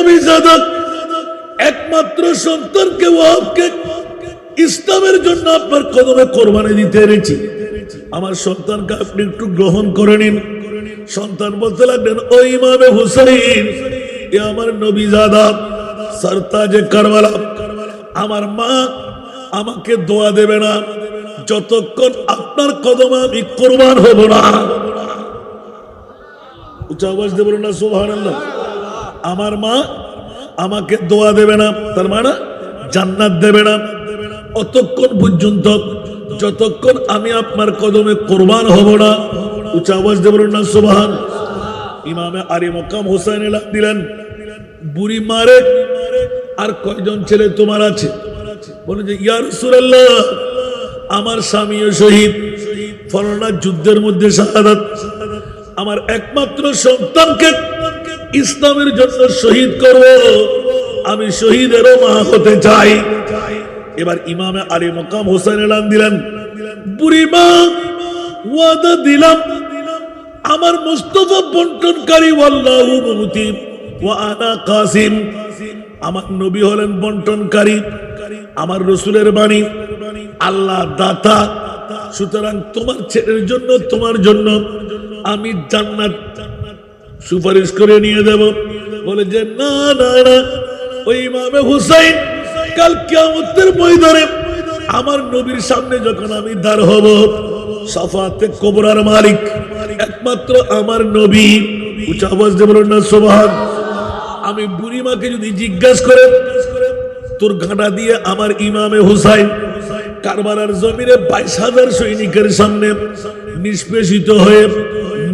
নবী জাদা একমাত্র সন্তানকে ওয়াহবকে ইসলামের জন্য আপনার কদমে কোরবানি দিতে এনেছি, আমার সন্তানকে আপনি একটু গ্রহণ করে নিন। সন্তান বলতে লাগলেন, ও ইমামে হুসাইন, এ আমার নবী জাদা সরতাজে কারবালা, আমার মা আমাকে দোয়া দেবে না যতক্ষণ আপনার কদমে আমি কোরবান হব না। উচ্চ আওয়াজ দিয়ে বলুন না সুবহানাল্লাহ। আমার মা আমাকে দোয়া দেবে না, তার মানে জান্নাত দেবে না অতক্ষণ পর্যন্ত যতক্ষণ আমি আপনার কদমে কোরবান হব না। উচ্চ আওয়াজ দিয়ে বলুন না সুবহান। ইমামে আলী মকাম হোসেন এলান দিলেন, বুড়ি মারে আর কয়জন ছেলে তোমার আছে? বলে যে ইয়া রাসূলুল্লাহ, আমার স্বামীও শহীদ, ফলানা যুদ্ধের মধ্যে শাহাদাত, আমার একমাত্র সন্তানকে ইসলামের জন্য শহীদ করব, আমি শহীদেরও মা হতে চাই। এবার ইমামে আলী মকাম হোসেন এলান দিলেন, বুড়ি মা ওয়াদা দিলাম আমার মুস্তাফা বন্টনকারী, ওয়াল্লাহু মুতি ওয়া আনা কাসিম, আমার নবী হলেন বন্টনকারী, আমার রাসূলের বাণী, আল্লাহ দাতা, সুতরাং তোমার ছেলের জন্য তোমার জন্য আমি জান্নাত সুপারিশ করে নিয়ে দেব। বলে যে না না না, ওই ইমামে হুসাইন কাল কিয়ামতের ময়দানে আমার নবীর সামনে যখন আমি দাঁড় হব, শাফাতে কুবরার মালিক একমাত্র আমার নবী। উচ্চ আওয়াজ দিয়ে বলুন না সুবহান। আমি বুড়ি মাকে যদি জিজ্ঞাসা করে, তোর গাঁটা দিয়ে আমার ইমামে হুসাইন কারবালার জমিনে 22,000 সৈনিকের সামনে নিষ্পেষিত হয়ে,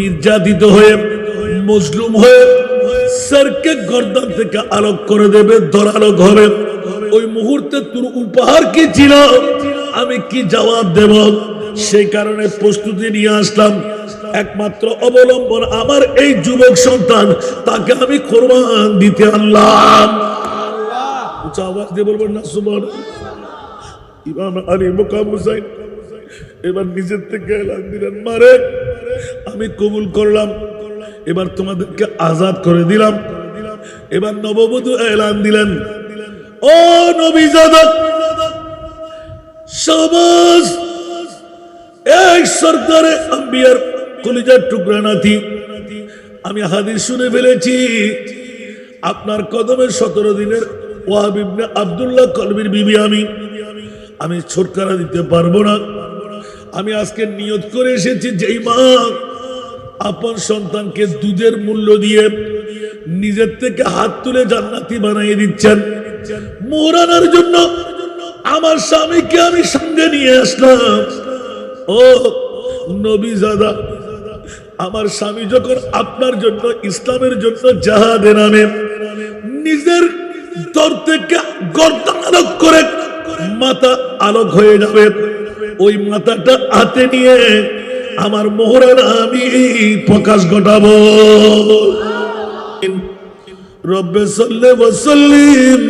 নির্যাতিত হয়ে, মজলুম হয়ে সরকে গর্দান থেকে আলোক করে দেবে, ধরালোক হবে, ওই মুহূর্তে তোর উপহার কি ছিল, আমি কি জবাব দেব? সেই কারণে প্রস্তুতি নিয়ে আসলাম। একমাত্র অবলম্বন আমার এই যুবক সন্তান, তাকে আমি কোরবান দিতে আনলাম। উচ্চ আওয়াজ দিয়ে বলবেন না সুবহানাল্লাহ। ইমাম আলী মুকাম হুসাইন এবার নিজের থেকে এলান দিলেন, মারে আমি কবুল করলাম, এবার তোমাদেরকে আজাদ করে দিলাম। এবার নববধূ এলান দিলেন, ও নবী জাদা শাবাশ, এক সরদারে আম্বিয়ার কলিজার টুকরা নাতি, আমি হাদিস শুনে ফেলেছি, আপনার কদমে 17 দিনের ওয়াহাব ইবনে আব্দুল্লাহ কলবির বিবি আমি ছুটকারা দিতে পারবো না। আমি আজকে নিয়ত করে এসেছি, যেই মা আপন সন্তানকে দুধের মূল্য দিয়ে নিজের থেকে হাত তুলে জান্নাতি বানিয়ে দিচ্ছেন, মোহরানার জন্য আমার স্বামীকে আমি সঙ্গে নিয়ে আসলাম। ও নবী জাদা, আমার স্বামী যখন আপনার জন্য ইসলামের জন্য জাহাদে নামে, নিজের দর থেকে গর্দান আলোক করে মাথা আলোক হয়ে যাবে, ওই মাথাটা হাতে নিয়ে আমার মোহরানা আমি প্রকাশ ঘটাবো। রব্বে সাল্লি ওয়া সাল্লিম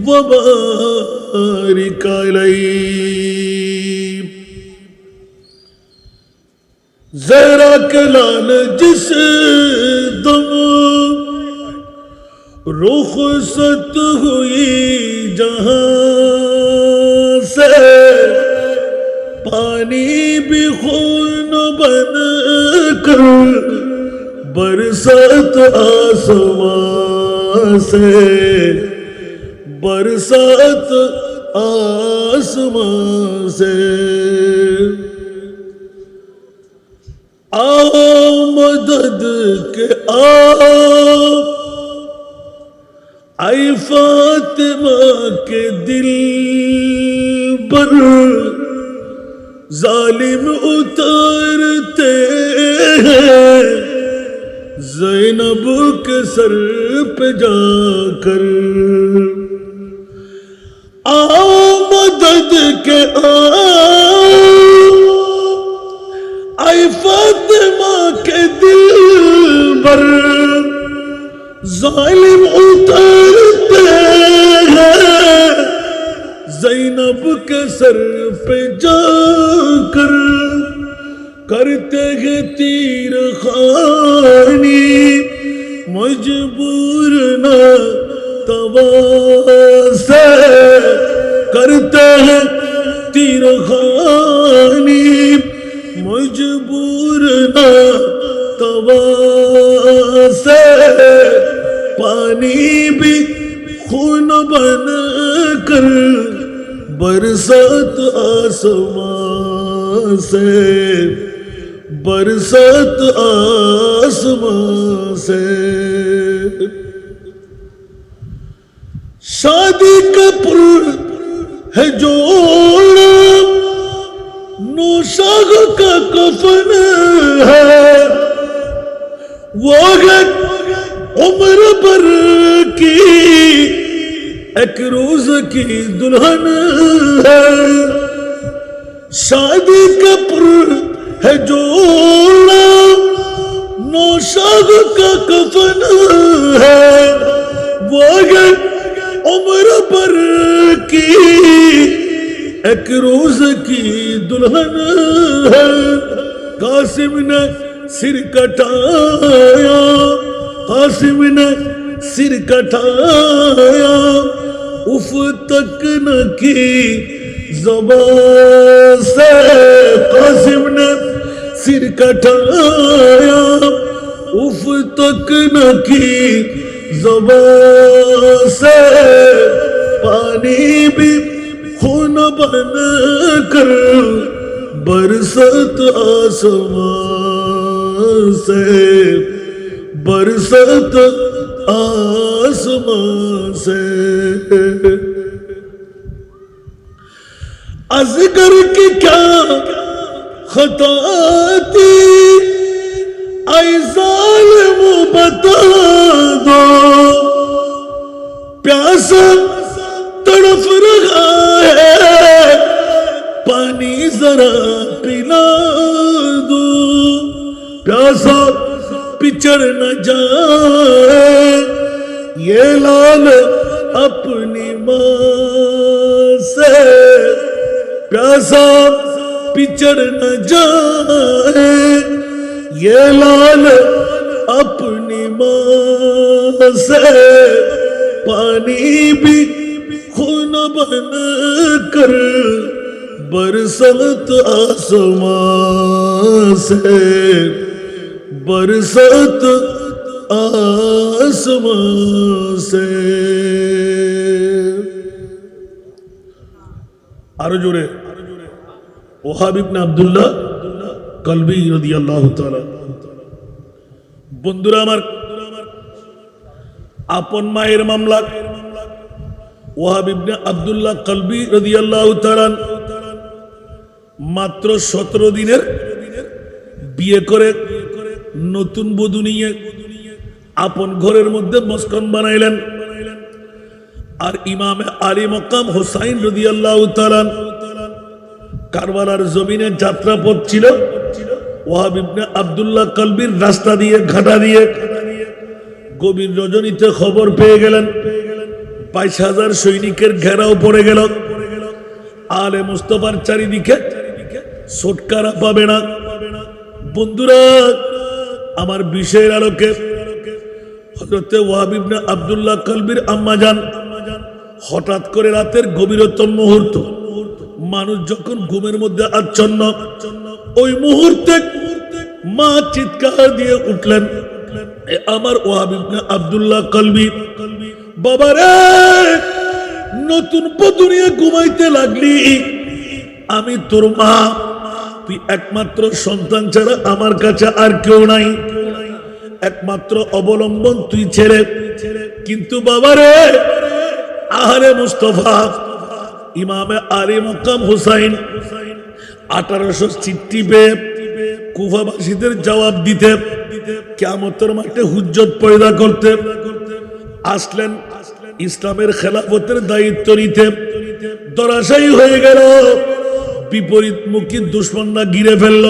ওয়া বারিক আলাইহি। ज़रा के लाल जिस दम रुखसत हुई जहां से, पानी भी खून बन कर बरसात आसमां से, बरसात आसमां से। आओ मदद के आओ, आई फातिमा के दिल पर जालिम उतारते हैं ज़ैनब के सर पे जाकर। आओ मदद के आओ, आई फातिमा के दिल पर जालिम उतारते हैं ज़ैनब के सर पे जाकर। करते हैं तीर खानी मजबूर ना तवा से करते हैं तीर खानी मजबूर ना तवा से पानी भी खून बन कर बरसात आसमां से बरसात आसमां से शादी का पुर है जोड़ा नौशाग का कफन है वो है उम्र भर की एक रोज की दुल्हन है शादी का पुर है जोड़ा नौशाग का कफन है वो है उम्र भर की एक रोज की दुल्हन है कासिम ने सिर कटाया कासिम ने सिर कटाया उफ तक न की ज़बान से कासिम ने सिर कटाया उफ तक न की ज़बान से पानी भी खून बन कर बरसत आसमां से बरसत आसमां से असगर की क्या खता थी ऐ ज़ालिम बता दो प्यासा तड़फ रहा है पानी जरा पिला दो प्यासा पिछड़ न जाए ये लाल अपनी माँ से प्यासा पिछड़ न जाए ये लाल अपनी माँ से पानी भी खून बन कर बरसत आसमां से बरसत आसमां से आरो जोरे ওহাব ইবনে আব্দুল্লাহ কলবি রাদিয়াল্লাহু তাআলা বন্ধুরা আমার আপন মায়ের মামলা ওহাব ইবনে আব্দুল্লাহ কলবি রাদিয়াল্লাহু তাআলা মাত্র 17 দিনের বিয়ে করে নতুন বধূ নিয়ে আপন ঘরের মধ্যে মস্কন বানাইলেন আর ইমামে আলী মকাম হুসাইন রাদিয়াল্লাহু তাআলা কারবালার জমিনে যাত্রা পথ ছিল ওয়াহাব ইবনে আব্দুল্লাহ কলবির রাস্তা দিয়ে ঘাটা দিয়ে গভীর রজনীতে খবর পেয়ে গেলেন 22,000 সৈনিকের ঘেরাও পড়ে গেল আলে মুস্তাফার চারিদিকে ছটকারা পাবে না বন্ধুরা আমার বিষয়ের আলোকে হযরত ওয়াহাব ইবনে আব্দুল্লাহ কলবির আম্মা জান হঠাৎ করে রাতের গভীরতম মুহূর্ত মানুষ যখন ঘুমের মধ্যে আচ্ছন্ন ওই মুহূর্তে মা চিৎকার দিয়ে উঠলেন আমার ওয়াহাব ইবনে আব্দুল্লাহ কলবি বাবা রে নতুন বধূ নিয়ে ঘুমাইতে লাগলি আমি তোর মা তুই একমাত্র সন্তান ছাড়া আমার কাছে আর কেউ নাই একমাত্র অবলম্বন তুই ছেড়ে কিন্তু বাবা রে আহলে মুস্তাফা ইমামে আলী মকাম হুসাইন 1800 চিঠি পেয়ে কুফাবাসীদের জবাব দিতে কিয়ামতের মাঠে হুজ্জত পয়দা করতে আসলেন ইসলামের খেলাফতের দায়িত্ব নিতে ধরাশায়ী হয়ে গেল বিপরীতমুখী দুশমনরা ঘিরে ফেলল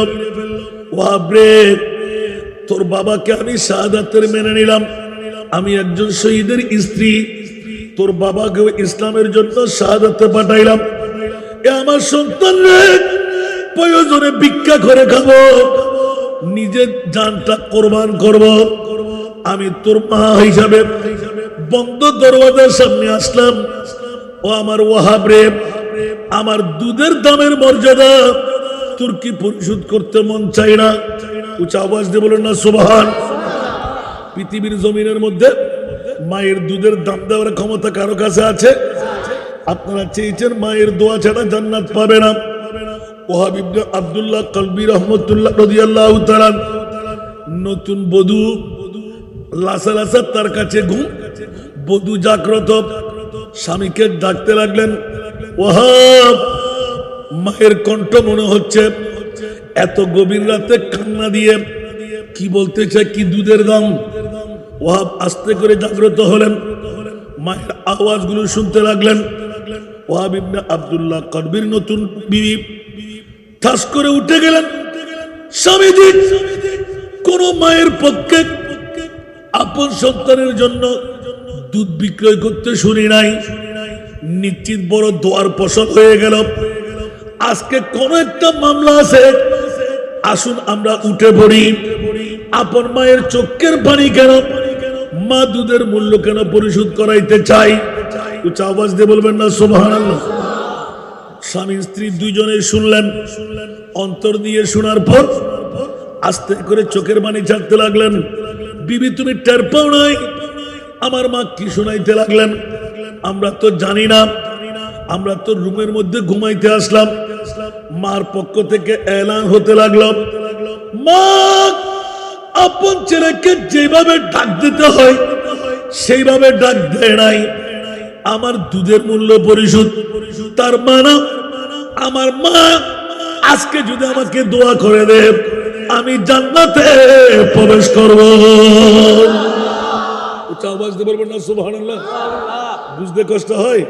ওয়াহাব রে তোর বাবাকে আমি শাহাদাতের মেনে নিলাম আমি একজন শহীদের স্ত্রী তোর বাবাকে ইসলামের জন্য শাহাদাতে পাঠাইলাম এ আমার সন্তান রে প্রয়োজনে ভিক্ষা করে খাবো নিজের জানটা কোরবান করব আমি তোর মা হিসাবে বন্ধ দরওয়াজার সামনে আসলাম। ও আমার ওয়াহাব রে, আমার দুধের দামের মর্যাদা তোর কি পরিশোধ করতে মন চাই না? উঁচা আওয়াজ দিয়ে বলেন না সুবহান। পৃথিবীর জমিনের মধ্যে মায়ের দুধের দাম দেওয়ার ক্ষমতা কারো কাছে আছে? আপনারা চেয়েছেন মায়ের দোয়া ছাড়া জান্নাত পাবে না। ওয়াহাব ইবনে আব্দুল্লাহ কলবি রাহমাতুল্লাহ রাদিয়াল্লাহু তাআলা নতুন বধূ, লাসা লাসা তার কাছে ঘুম, বধূ জাগ্রত, স্বামীকে ডাকতে লাগলেন, ওয়াহাব। মায়ের কণ্ঠ মনে হচ্ছে এত গভীর রাতে কান্না দিয়ে কি বলতে চায়, কি দুধের দাম। ওয়াহাব আস্তে করে জাগ্রত হলেন, মায়ের আওয়াজগুলো শুনতে লাগলেন। ওয়াহাব ইবনে আব্দুল্লাহ কলবির নতুন বিবি ঠাস করে উঠে গেলেন। স্বামীজি, কোন মায়ের পক্ষে আপন সন্তানের জন্য দুধ বিক্রয় করতে শুনি নাই। নিশ্চিত বড় দোয়ার ফসল হয়ে গেল। আজকে কোন একটা মামলা আছে, আসুন আমরা উঠে পড়ি। আপন মায়ের চোখের পানি কেন, মা দুধের মূল্য কেন পরিশোধ করাইতে চাই? উচ্চ আওয়াজ দিয়ে বলবেন না সুবহানাল্লাহ। স্বামী স্ত্রী দুইজনে শুনলেন। অন্তর দিয়ে শোনার পর আস্তে করে চোখের পানি ছাড়তে লাগলেন। বিবি, তুমি টের পাও নাই আমার মা কি শোনাইতে লাগলেন? আমরা তো জানি না, আমরা তো রুমের মধ্যে ঘুমাইতে আসলাম। মার পক্ষ থেকে এলান হতে লাগলো, মা আপন ছেলেকে যেভাবে ডাক দিতে হয় সেইভাবে ডাক দেয় নাই। আমার দুধের মূল্য পরিশোধ, তার মানে আমার মা আজকে যদি আমাকে দোয়া করে দে, আমি জান্নাতে প্রবেশ করব। উচ্চ আওয়াজ দিয়ে বলবেন না সুবহানাল্লাহ। বুঝতে কষ্ট হয়?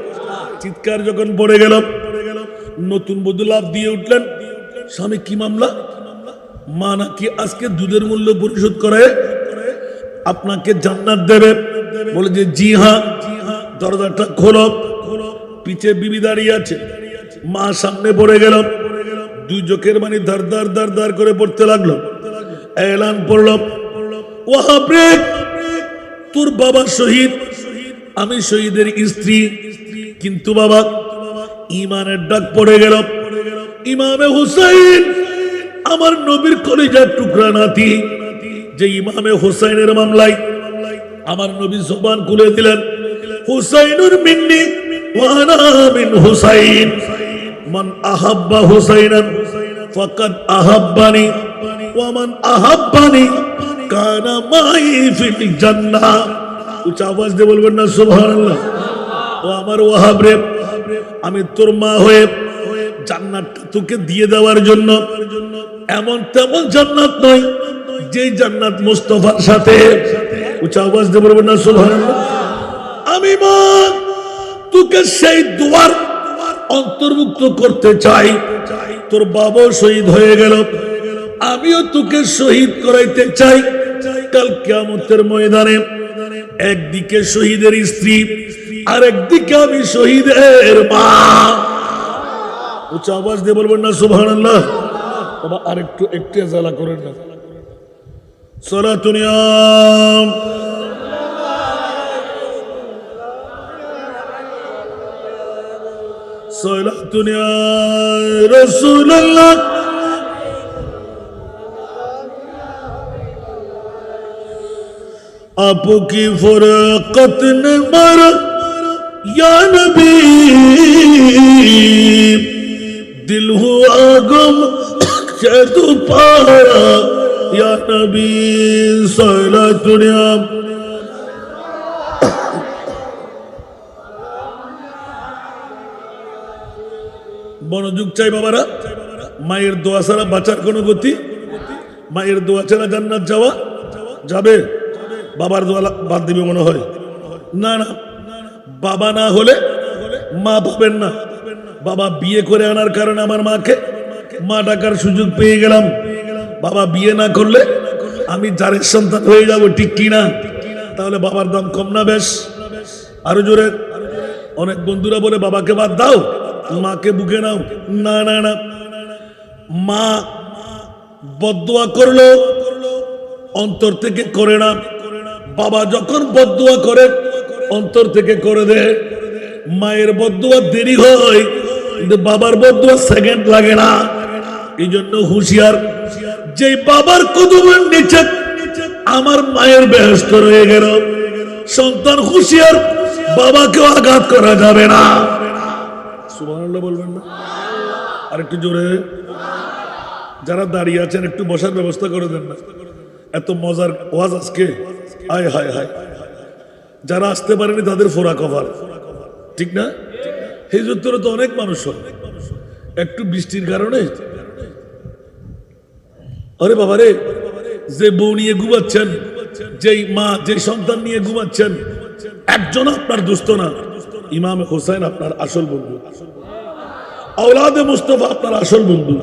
চিৎকার যখন পড়ে গেল, নতুন বধূ লাফ দিয়ে উঠলেন, স্বামী কি মামলা? মা নাকি আজকে দুধের মূল্য পরিশোধ করে আপনাকে জান্নাত দেবে। বলে যে জি হ্যাঁ। দরজাটা খোলো। পিছে বিবি দাঁড়িয়ে আছে, মা সামনে পড়ে গেল। দুই চোখের পানি ধার ধার ধার ধার করে পড়তে লাগলো। এলান পড়ল, ওয়াহাব রে, তোর বাবা শহীদ, আমি শহীদের স্ত্রী, কিন্তু বাবা ইমানের ডাক পড়ে গেল। ইমামে হুসাইন আমার নবীর কলিজার টুকরা নাতি, যে ইমামে হুসাইনের মামলায় আমার নবী জবান খুলে দিলেন, হুসাইনুর মিন্নি ওয়া আনা মিন হুসাইন, মান আহাব্বা হুসাইনান ফাকাদ আহাব্বানি ওয়া মান আহাব্বানি কানা মাই ফিল জান্নাহ। উচ্চ আওয়াজ দিয়ে বলবেন না সুবহানাল্লাহ। ও আমার ওয়াহাব রে, আমি তোর মা হয়ে জান্নাতটা তোকে দিয়ে দেওয়ার জন্য, এমন তেমন জান্নাত নয় যেই জান্নাত মুস্তাফার সাথে। উচ্চ আওয়াজ দিয়ে বলবেন না সুবহানাল্লাহ। আমি মা তোকে সেই দুয়ার অন্তর্ভুক্ত করতে চাই। তোর বাবাও শহীদ হয়ে গেল, আমিও তোকে শহীদ করাইতে চাই। কাল কিয়ামতের ময়দানে একদিকে শহীদের স্ত্রী, আর একদিকে আমি শহীদের মা। উচ্চ আওয়াজ দিয়ে বলবেন না সুবহানাল্লাহ। বাবা আরেকটু একটু এজালা করেন না। সালাতুনিয়াম সালাতুনিয়া রাসূলুল্লাহ। आपकी फरकत ने मारा या नबी, दिल हुआ गम के तू पारा या नबी। सलातुनिया মনোযোগ চাই বাবারা। মায়ের দোয়া ছাড়া বাঁচার কোনো গতি, মায়ের দোয়া ছাড়া জান্নাত যাওয়া যাবে? বাবার দোয়া বাদ দিবে মনে হয়? না না, বাবা না হলে মা পাবেন না। বাবা বিয়ে করে আনার কারণে আমার মাকে মা ডাকার সুযোগ পেয়ে গেলাম। বাবা বিয়ে না করলে আমি জারের সন্তান হয়ে যাব, ঠিক কিনা? তাহলে বাবার দাম কম না? বেশ আরো জোরে। অনেক বন্ধুরা বলে বাবাকে বাদ দাও, মাকে বুকে নাও। না না না, মা বদদোয়া করলো অন্তর থেকে করে না। বাবা যখন বদদোয়া করে অন্তর থেকে করে দে। মায়ের বদদুয়া দেরি হয়, কিন্তু বাবার বদদুয়া সেকেন্ড লাগে না। এই জন্য হুঁশিয়ার, যে বাবার কদমের নিচে আমার মায়ের বেহেশত রয়ে গেল, সন্তান হুঁশিয়ার, বাবাকে আঘাত করা যাবে না। সুবহানাল্লাহ বলবেন না? আর একটু জোরে। যারা দাঁড়িয়ে আছেন একটু বসার ব্যবস্থা করে দেন না, এত মজার ওয়াজ আজকে। আয় হায় হায়, যারা আসতে পারেনি তাদের ফোরা কভার, ঠিক না? হিজরতরে তো অনেক মানুষ হয়, একটু বৃষ্টির কারণে। আরে বাবা রে, যে বউ নিয়ে ঘুমাচ্ছেন, যেই মা যে সন্তান নিয়ে ঘুমাচ্ছেন, একজন আপনার দুস্থ না। ইমাম হোসেন আপনার আসল বন্ধু, আওলাদে মুস্তাফা আপনার আসল বন্ধু।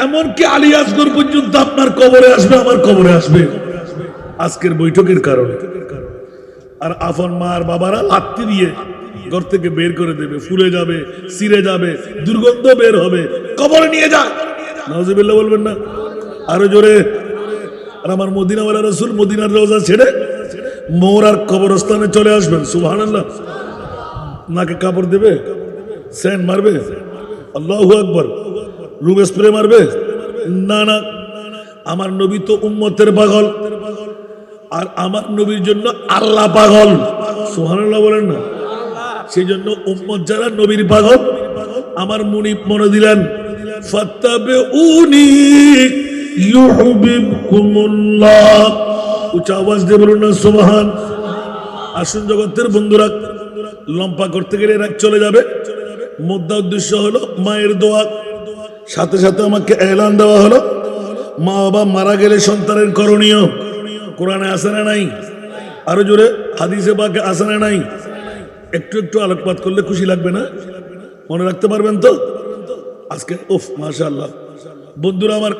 এমনকি আলী আসগর পর্যন্ত আপনার কবরে আসবে, আমার কবরে আসবে আজকের বৈঠকের কারণে। আর আপন মা আর বাবারা লাত্তি দিয়ে ঘর থেকে বের করে দেবে, ফুলে যাবে, ছিঁড়ে যাবে, দুর্গন্ধ বের হবে, কবরে নিয়ে যা। নাউজুবিল্লাহ বলবেন না? আরো জোরে। আর আমার মদিনাওয়ালা রাসূল মদিনার রওজা ছেড়ে মোরার কবরস্থানে চলে আসবেন। সুবহানাল্লাহ। নাকে কাপড় দেবে, সেন্ট মারবে, আল্লাহু আকবার, রুম স্প্রে মারবে? না না, আমার নবী তো উম্মতের পাগল, আর আমার নবীর জন্য আল্লাহ পাগল। সুবহানাল্লাহ বলেন না? সেই জন্য উম্মত যারা নবীর পাগল, আমার মুনিব মনে দিলেন, ফাত্তাবিউনি ইউহিব্বুকুমুল্লাহ। উচ্চ আওয়াজ দিয়ে বলুন না সুবহান। আসুন জগতের বন্ধুরা, লম্বা করতে গেলে রাত চলে যাবে। মুদ্রা উদ্দেশ্য হলো মায়ের দোয়া। সাথে সাথে আমাকে এলান দেওয়া হলো, মা বাবা মারা গেলে সন্তানের করণীয়। কোরআনে আছে না নাই? আরো জোরে। হাদিসে পাকে আছে না নাই? একটু একটু আলোকপাত করলে খুশি লাগবে না? মনে রাখতে পারবেন তো আজকে? উফ, মাশাআল্লাহ। বন্ধুরা আমার,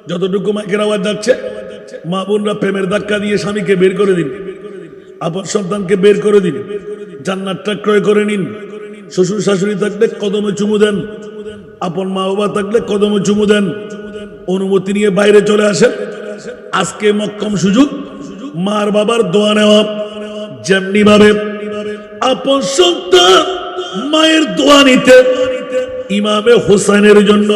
যতটুকু মাইকের আওয়াজ যাচ্ছে, মা বোনরা প্রেমের ধাক্কা দিয়ে স্বামীকে বের করে দিন, আপন সন্তানকে বের করে দিন, জান্নাতটা ক্রয় করে নিন। শ্বশুর শাশুড়ি থাকলে কদমে চুমু দেন, আপন মা বাবা থাকলে কদমে চুমু দেন। অনুমতি নিয়ে বাইরে চলে আসেন। আজকে মক্কম সুযোগ মার বাবার দোয়া নেওয়া। যেমনি ভাবে আপন সন্তান মায়ের দোয়া নিতে, ইমামে হোসেনের জন্য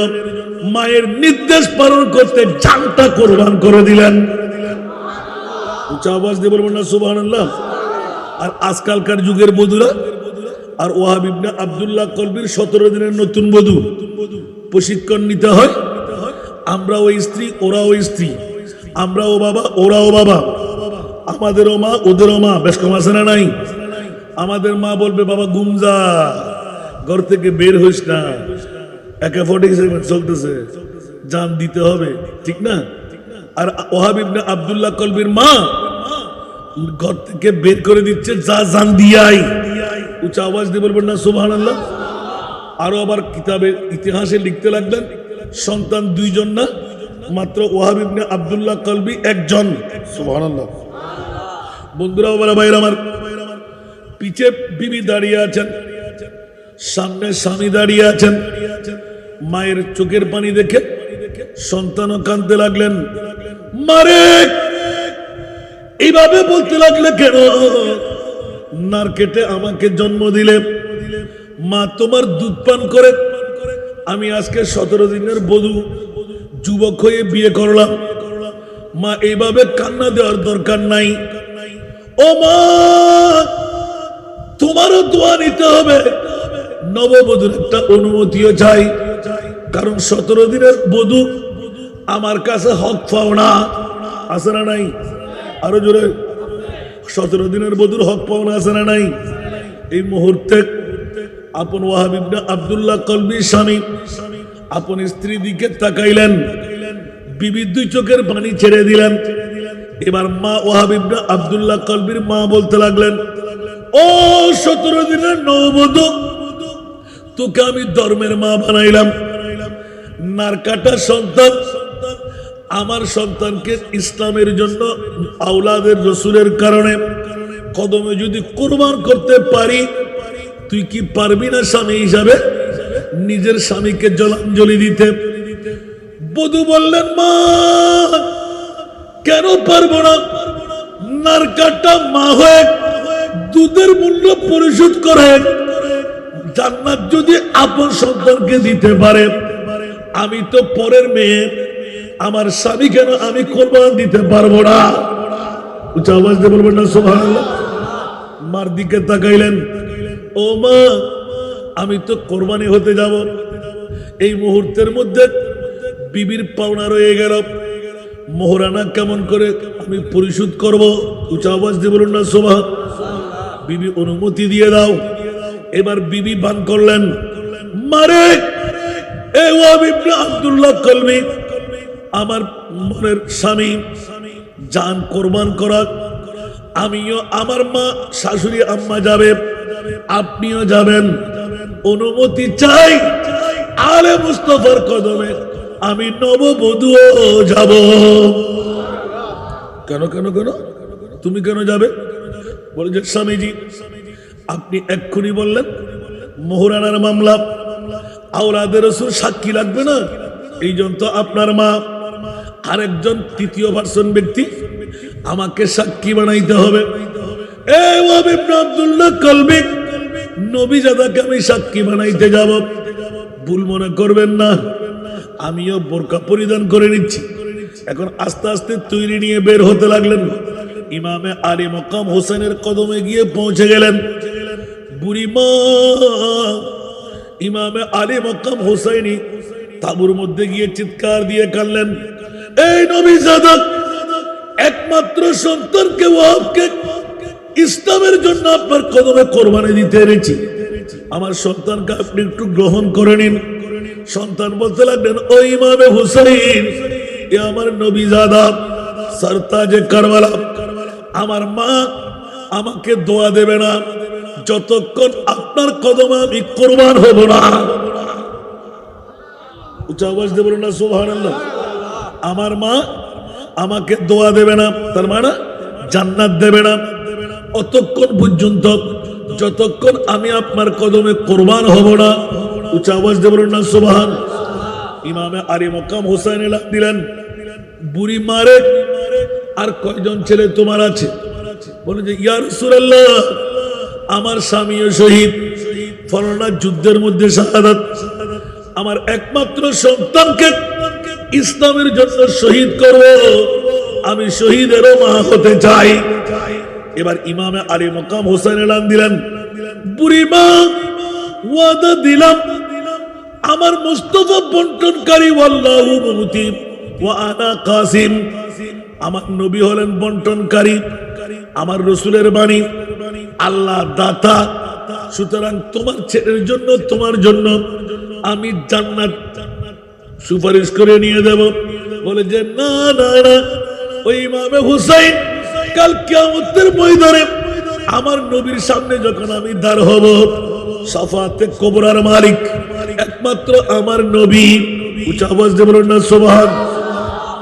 মায়ের নির্দেশ পালন করতে জানটা কোরবান করে দিলেন। উচ্চ আওয়াজ দিয়ে বলবেন না সুবহানাল্লাহ? আর আজকালকার যুগের বধুরা আর ওয়াহাব ইবনে আব্দুল্লাহ কলবির 17 দিনের নতুন বধূ প্রশিক্ষণ নিতে হয়। আমরা ওই স্ত্রী, ওরা ওই স্ত্রী, আমরা ও বাবা, ওরা ও বাবা, আমাদেরও মা ওদেরও মা। বেশ কম আছে না নাই? আমাদের মা বলবে, বাবা গুমজা, ঘর থেকে বের হইস না, AK-47 চলতেছে, জান দিতে হবে, ঠিক না? আর ওয়াহাব ইবনে আব্দুল্লাহ কলবির মা ঘর থেকে বের করে দিচ্ছে, যা জান দিয়াই। উচ্চ আওয়াজ দিয়ে বলবেন না সুবহানাল্লাহ? আরো আবার কিতাবে ইতিহাসে লিখতে লাগলেন, সন্তান 2 জন না, মাত্র ওয়াহাব ইবনে আব্দুল্লাহ কলবি 1 জন। সুবহানাল্লাহ। বন্ধুরা বাবা ভাইরা আমার, পিছে বিবি দাঁড়িয়ে আছেন, সামনে স্বামী দাঁড়িয়ে আছেন। মায়ের চোখের পানি দেখে সন্তানও কাঁদতে লাগলেন, মারে এইভাবে বলতে লাগলে কেন? নারকেটে আমাকে জন্ম দিলে, মা তোমার দুধ পান করে আমি আজকে 17 দিনের বধূ, যুবক হয়ে বিয়ে করলাম। মা এইভাবে কান্না দেওয়ার দরকার নাই। ও মা, তোমারও দোয়া নিতে হবে, নববধূর একটা অনুমতিও চাই, কারণ 17 দিনের বধূ আমার কাছে হক পাওনা আছে না নাই? আরো জোরে। 17 দিনের বধূর হক পাওনা আছে না নাই? এই মুহূর্তে আপন ওয়াহাব ইবনে আব্দুল্লাহ কলবির স্বামী আপন স্ত্রী দিকে তাকাইলেন, বিবি 2 চোখের পানি ছেড়ে দিলেন। এবার মা ওয়াহাব ইবনে আব্দুল্লাহ কলবির মা বলতে লাগলেন, ও 17 দিনের নববধূ, তোকে আমি ধর্মের মা বানাইলাম। নারকাটা সন্তান, আমার সন্তানকে ইসলামের জন্য আওলাদের রসুলের কারণে কদমে যদি কুরবান করতে পারি, তুই কি পারবি না স্বামী হিসাবে নিজের স্বামীকে জলাঞ্জলি দিতে? বধূ বললেন, মা কেন পারবো না? নারকাটা মা হয়ে দুধের মূল্য পরিশোধ করে জান্নাত যদি আপন সন্তানকে দিতে পারে, আমি তো পরের মেয়ে, আমার স্বামী কেন আমি কোরবান দিতে পারবো না? উচ্চ আওয়াজ দিয়ে বলবেন না সুবহানাল্লাহ। মার দিকে তাকাইলেন, ও মা, আমি তো কোরবানি হতে যাব, এই মুহূর্তের মধ্যে বিবির পাওনা রয়ে গেল, মোহরানা কেমন করে আমি পরিশোধ করব? উচ্চ আওয়াজ দিয়ে বলুন না সুবহানাল্লাহ। বিবি অনুমতি দিয়ে দাও। এবার বিবি বান করলেন, মারে এ ওয়াহাব ইবনে আব্দুল্লাহ কলবি, আমার মনের স্বামী, জান কোরবান করা, আমিও, আমার মা শাশুড়ি আম্মা যাবে, আপনিও যাবেন, অনুমতি চাই। আলে মুস্তাফার কদমে আমি নববধূও যাব। কেন কেন কেন তুমি কেন যাবে? বলে যে স্বামীজি, আপনি এক্ষুনি বললেন মোহরানার মামলা, আওলাদের রাসূল সাক্ষী লাগবে না, এই জন্য তো আপনার মা আরেকজন তৃতীয় পার্সন ব্যক্তি আমাকে সাক্ষী বানাইতে হবে। এ ওয়াহাব ইবনে আব্দুল্লাহ কলবি, নবীজাদাকে আমি সাক্ষী বানাইতে যাব। ভুল মনে করবেন না, আমিও বোরকা পরিধান করে নিচ্ছি। এখন আস্তে আস্তে তৈরি নিয়ে বের হতে লাগলেন। ইমামে আলী মকাম হোসেনের কদমে গিয়ে পৌঁছে গেলেন। বুড়ি মা ইমামে আলী মকাম হোসেনি তাবুর মধ্যে গিয়ে চিৎকার দিয়ে কাঁদলেন, এই নবীজাদা, একমাত্র সন্তানকে ওয়াহাবকে ইসলামের জন্য আপনার কদমে কোরবানি দিতে এনেছি, আমার সন্তানকে আপনি একটু গ্রহণ করে নিন। সন্তান বলতে লাগলেন, ও ইমামে হুসাইন, এ আমার নবীজাদা সরতাজে কারবালা, আমার মা আমাকে দোয়া দেবে না যতক্ষণ আপনার কদমে আমি কোরবান হব না। উচ্চ আওয়াজ দিয়ে বলুন না সুবহানাল্লাহ। আমার মা আমাকে দোয়া দেবে না, তার মানে জান্নাত দেবে না অতক্ষণ পর্যন্ত যতক্ষণ আমি আপনার কদমে কোরবান হব না। উচ্চ আওয়াজ দিয়ে বলুন না সুবহান। ইমামে আলী মকাম হোসেন এলান দিলেন, বুড়ি মারে, আর কয়জন ছেলে তোমার আছে? বলে যে ইয়া রাসূলুল্লাহ, আমার স্বামীও শহীদ, ফলানা যুদ্ধের মধ্যে শাহাদাত, আমার একমাত্র সন্তানকে ইসলামের জন্য শহীদ করব, আমি শহীদেরও মা হতে চাই। এবার ইমামে আলী মকাম হোসেন এলান দিলেন, বুড়ি মা, ওয়াদা দিলাম আমার মুস্তাফা বন্টনকারী, ওয়াল্লাহু মুতি ওয়া আনা কাসিম, আমার নবী হলেন বন্টনকারী, আমার রাসূলের বাণী, আল্লাহ দাতা, সুতরাং তোমার ছেলের জন্য, তোমার জন্য আমি জান্নাত সুপারিশ করে নিয়ে দেব। বলে যে না না না, ওই ইমামে হুসাইন কাল কিয়ামতের ময়দানে আমার নবীর সামনে যখন আমি দাঁড় হব, শাফাতে কুবরার মালিক একমাত্র আমার নবী। উচ্চ আওয়াজ দিয়ে বলুন না সুবহান।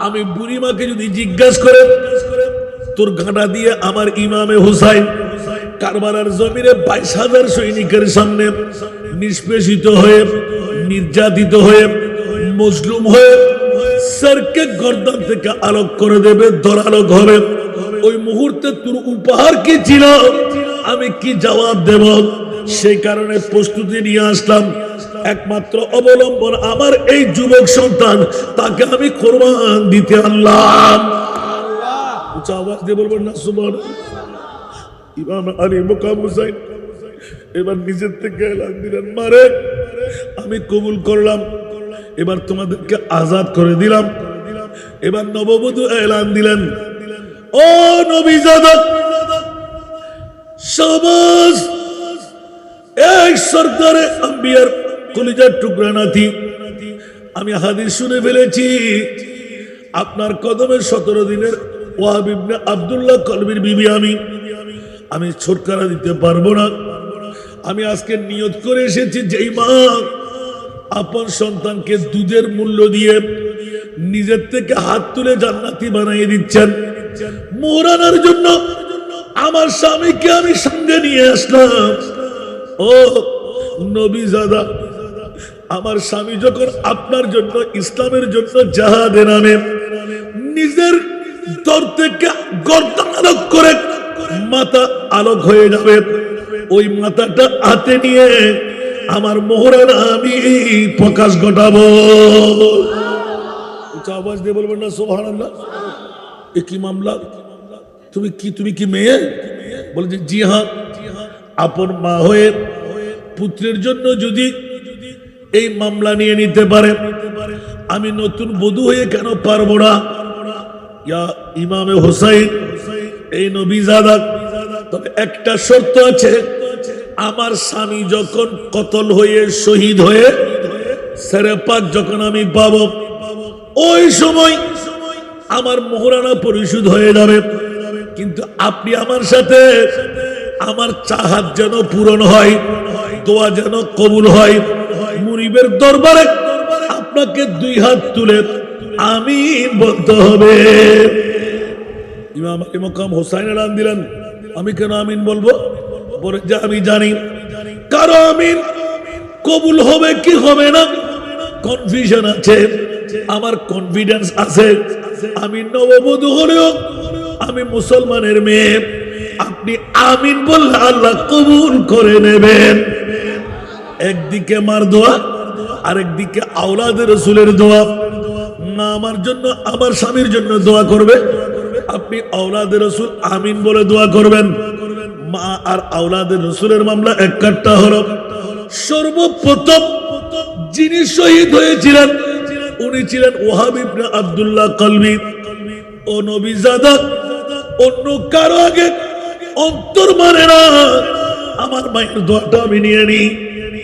আমি বুড়িমাকে যদি জিজ্ঞাসা করে, তোর গাঁটা দিয়ে আমার ইমামে হুসাইন কারবালার জমিনে 22,000 সৈনিকের সামনে নিষ্পেষিত হয়ে, নির্যাতিত হয়ে, মজলুম হয়ে স্যারকে গর্দান থেকে আলোক করে দেবে, ধরালোক হবে, ওই মুহূর্তে তোর উপহার কি ছিল, আমি কি জবাব দেব? সেই কারণে প্রস্তুতি নিয়ে আসলাম। একমাত্র অবলম্বন আমার এই যুবক সন্তান, তাকে আমি কোরবান দিতে আনলাম। উচ্চ আওয়াজ দিয়ে বলবেন না সুবহানাল্লাহ। ইমাম আলী মুকাম হুসাইন এবার নিজের থেকে এলান দিলেন, মারে আমি কবুল করলাম, এবার তোমাদেরকে আজাদ করে দিলাম। এবার নববধূ এলান দিলেন, ও নবীজাদা, সমাজ এক সরকারে আম্বিয়ার কলিজার টুকরা নাতি, আমি হাদিস শুনে ফেলেছি, আপনার কদমে 17 দিনের ওয়াহাব ইবনে আব্দুল্লাহ কলবির বিবি আমি ছুটকারা দিতে পারবো না। আমি আজকে নিয়ত করে এসেছি, যেই মা আপন সন্তানকে দুধের মূল্য দিয়ে নিজের থেকে হাত তুলে জান্নাতি বানিয়ে দিচ্ছেন, মোহরানার জন্য আমার স্বামীকে আমি সঙ্গে নিয়ে আসলাম। ও নবীজাদা, আমার স্বামী যখন আপনার জন্য, ইসলামের জন্য জাহাদে নামে নিজের দর থেকে গর্দান আলোক করে মাথা আলোক হয়ে যাবে, ওই মাথাটা হাতে নিয়ে আমার মোহরানা আমি প্রকাশ ঘটাবো। আওয়াজ দিয়ে বলবেন না সুবহানাল্লাহ। এ কি মামলা? তুমি কি মেয়ে? বলে যে জি হ্যাঁ। আপন মা হয়ে পুত্রের জন্য যদি এই মামলা নিয়ে নিতে পারে, আমি নতুন বধূ হয়ে কেন পারবো না? ইয়া ইমামে হোসাইন, এই নবীজাদা, তবে একটা শর্ত আছে, আমার স্বামী যখন কতল হয়ে শহীদ হয়ে সেরে পাক যখন আমি পাবো, ওই সময় আমার মোহরানা পরিশোধ হয়ে যাবে। কিন্তু আপনি আমার সাথে আমার চাহাত যেন পূরণ হয়, দোয়া যেন কবুল হয়। মুনিবের দরবারে আপনাকে দুই হাত তুলে আমিন বলতে হবে। ইমাম আলী মকাম হোসাইন আলান দিলেন, আমি কেন আমিন বলবো? বলে যে আমি জানি কারো আমিন কবুল হবে কি হবে না কনফিউশন আছে, আমার কনফিডেন্স আছে। আমি নববধূ হলেও আমি মুসলমানের মেয়ে, আপনি আমিন বললে আল্লাহ কবুল করে নেবেন। একদিকে মার দোয়া, আরেকদিকে আওলাদের রাসূলের দোয়া। মা আমার জন্য, আমার স্বামীর জন্য দোয়া করবে, আপনি আওলাদের রাসূল আমিন বলে দোয়া করবেন। মা আর আওলাদের রাসূলের মামলা এক কাট্টা হলো। সর্বপ্রথম যিনি শহীদ হয়েছিলেন উনি ছিলেন ওয়াহাব ইবনে আব্দুল্লাহ কলবি। ও নবীজাদা, অন্য কারো আগে অন্তর মানে না, আমার মায়ের দোয়াটা আমি নিয়ে নিই।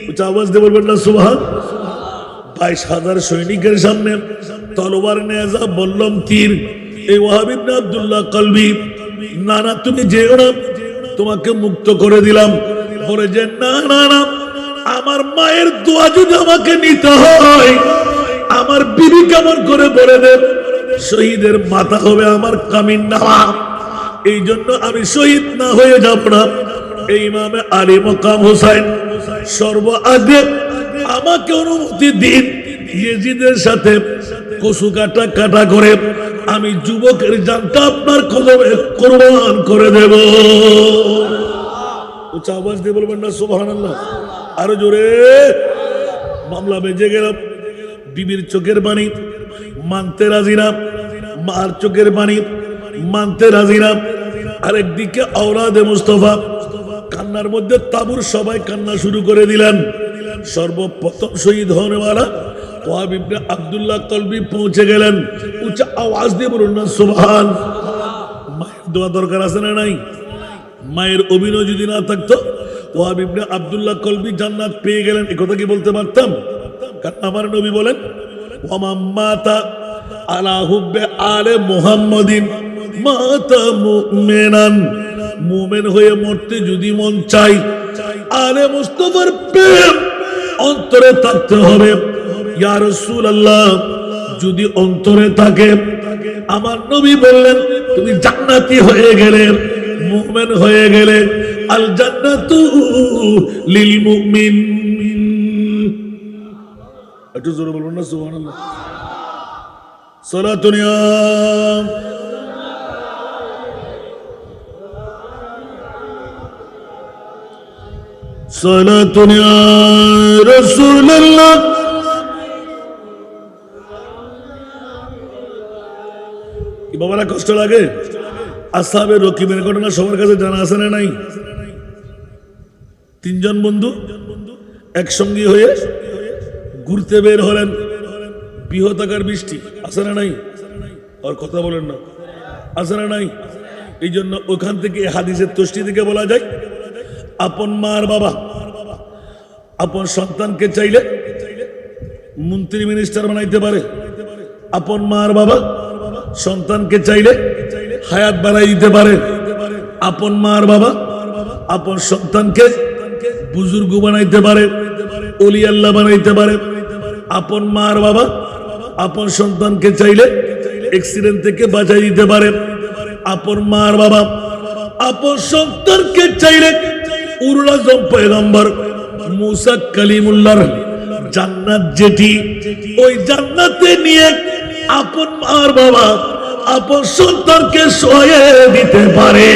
উচ্চ আওয়াজ দিয়ে বলবেন না সুবহান। 22,000 সৈনিকের সামনে তলোয়ার নেজা বললাম তীর, এই ওয়াহাব ইবনে আব্দুল্লাহ কলবি, না না তুমি যেও না, তোমাকে মুক্ত করে দিলাম। বলে যে না না না, আমার মায়ের দোয়া যদি আমাকে নিতে হয়, আমার বিবি কেমন করে বলে দেব, শহীদের মাথা হবে আমার কামিন নামা। এই জন্য আমি শহীদ না হয়ে যাব না। এই ইমামে আলী মকাম হোসাইন সর্ব আগে আমাকে অনুমতি দিন, ইয়েজিদের সাথে কসু কাটা কাটা করে আমি যুবকের জানটা আপনার কদমে কোরবান করে দেব। উচ্চ আওয়াজ দিয়ে বলবেন না সুবহানাল্লাহ। আরো জোরে। মামলা বেজে গেল। বিবির চোখের পানি মানতে রাজি না, মার চোখের পানি মানতে রাজি না। আরেকদিকে আওলাদে মুস্তাফা কান্নার মধ্যে তাবুর সবাই কান্না শুরু করে দিলেন। সর্বপ্রথম শহীদ হওয়ালা ওয়াহাব ইবনে আব্দুল্লাহ কলবি পৌঁছে গেলেন। উচ্চ আওয়াজ দিয়ে বলুন না সুবহান। মায়ের দোয়া দরকার আছে না নাই? মায়ের অভিনয় যদি না থাকতো ওয়াহাব ইবনে আব্দুল্লাহ কলবি জান্নাত পেয়ে গেলেন, এই কথা কি বলতে পারতাম? কারণ আমার নবী বলেন ওয়া মাতা আলা হুব্বে আলে মুহাম্মাদিন মাতা মুমিনান, মুমিন হয়ে মরতে যদি মন চাই, আলে মুস্তাফার প্রেম অন্তরে থাকতে হবে। ইয়া রাসূলুল্লাহ, যদি অন্তরে থাকে, আমার নবী বললেন তুমি জান্নাতি হয়ে গেলে, মুমিন হয়ে গেলে। আল জান্নাতু লিল মুমিন। একটু জোরে বলুন না সুবহানাল্লাহ। সালাতুন ইয়া সালাতুন ইয়া রাসূলুল্লাহ। কি বাবারা কষ্ট লাগে? আসহাবে রকিবের ঘটনা সবার কাছে জানা আছে না নাই? 3 জন বন্ধু একসঙ্গী হয়ে ঘুরতে বের হলেন। বৃহতাকার বৃষ্টি, আছে না নাই? আর কথা বলেন না, আছে না নাই? এই জন্য ওখান থেকে হাদিসের তশরিহ থেকে বলা যায়, আপন মার বাবা আপন সন্তানকে চাইলে মন্ত্রী মিনিস্টার বানাইতে পারে। আপন মার বাবা সন্তানকে চাইলে হায়াত বাড়াই দিতে পারে। আপন মার বাবা আপন সন্তানকে বুজুর্গ বানাইতে পারে, ওলি আল্লাহ বানাইতে পারে। আপন মার বাবা আপন সন্তানকে চাইলে অ্যাক্সিডেন্ট থেকে বাঁচাই দিতে পারে। আপন মার বাবা আপন সন্তানকে চাইলে উরুল আজম পয়গম্বর মুসা কালিমুল্লাহর জান্নাত যেটি, ওই জান্নাতে নিয়ে আপন মার বাবা আপন সন্তানকে সয়ে দিতে পারে।